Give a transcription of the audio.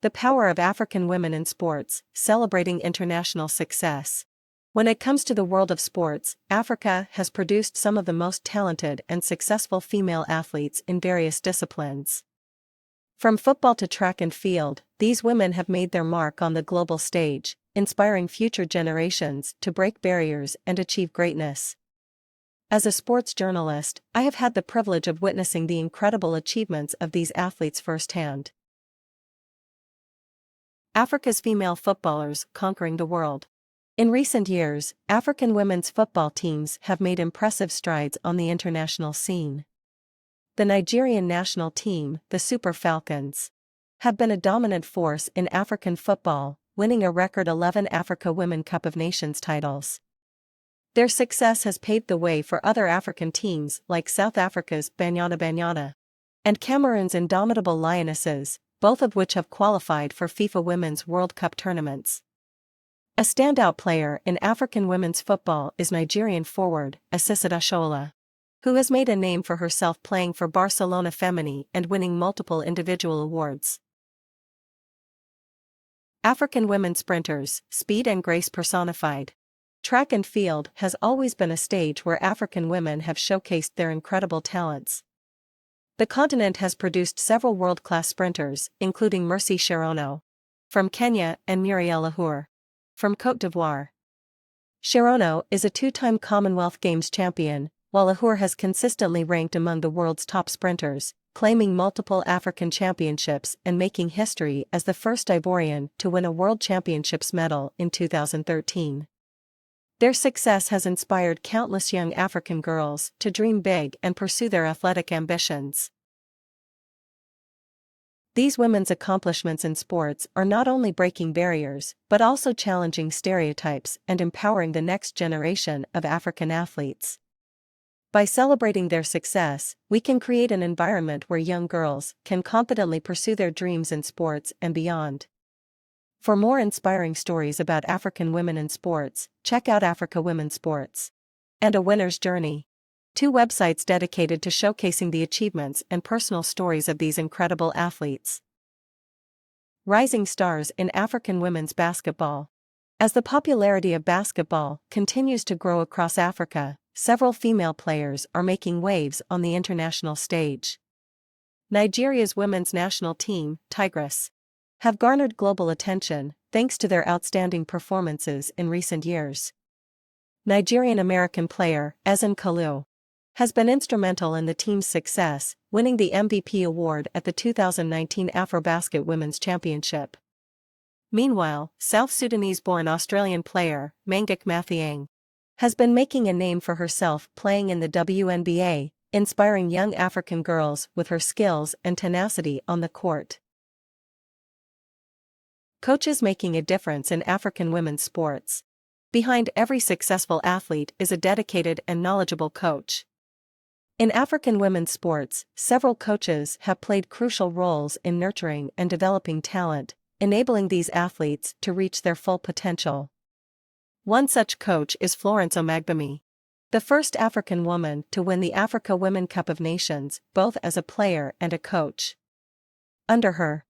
The power of African women in sports, celebrating international success. When it comes to the world of sports, Africa has produced some of the most talented and successful female athletes in various disciplines. From football to track and field, these women have made their mark on the global stage, inspiring future generations to break barriers and achieve greatness. As a sports journalist, I have had the privilege of witnessing the incredible achievements of these athletes firsthand. Africa's female footballers conquering the world. In recent years, African women's football teams have made impressive strides on the international scene. The Nigerian national team, the Super Falcons, have been a dominant force in African football, winning a record 11 Africa Women Cup of Nations titles. Their success has paved the way for other African teams like South Africa's Banyana Banyana and Cameroon's Indomitable Lionesses, both of which have qualified for FIFA Women's World Cup tournaments. A standout player in African women's football is Nigerian forward Asisat Oshoala, who has made a name for herself playing for Barcelona Femení and winning multiple individual awards. African women sprinters, speed and grace personified. Track and field has always been a stage where African women have showcased their incredible talents. The continent has produced several world-class sprinters, including Mercy Cherono from Kenya and Muriel Ahour from Côte d'Ivoire. Cherono is a two-time Commonwealth Games champion, while Ahour has consistently ranked among the world's top sprinters, claiming multiple African championships and making history as the first Ivorian to win a World Championships medal in 2013. Their success has inspired countless young African girls to dream big and pursue their athletic ambitions. These women's accomplishments in sports are not only breaking barriers but also challenging stereotypes and empowering the next generation of African athletes. By celebrating their success, we can create an environment where young girls can confidently pursue their dreams in sports and beyond. For more inspiring stories about African women in sports, check out Africa Women Sports and A Winner's Journey, two websites dedicated to showcasing the achievements and personal stories of these incredible athletes. Rising stars in African women's basketball. As the popularity of basketball continues to grow across Africa, several female players are making waves on the international stage. Nigeria's women's national team, Tigress, have garnered global attention thanks to their outstanding performances in recent years. Nigerian-American player Ezen Kalu has been instrumental in the team's success, winning the MVP award at the 2019 Afrobasket Women's Championship. Meanwhile, South Sudanese-born Australian player Mangak Mathiang has been making a name for herself playing in the WNBA, inspiring young African girls with her skills and tenacity on the court. Coaches making a difference in African women's sports. Behind every successful athlete is a dedicated and knowledgeable coach. In African women's sports, several coaches have played crucial roles in nurturing and developing talent, enabling these athletes to reach their full potential. One such coach is Florence Omagbami, the first African woman to win the Africa Women Cup of Nations, both as a player and a coach. Under her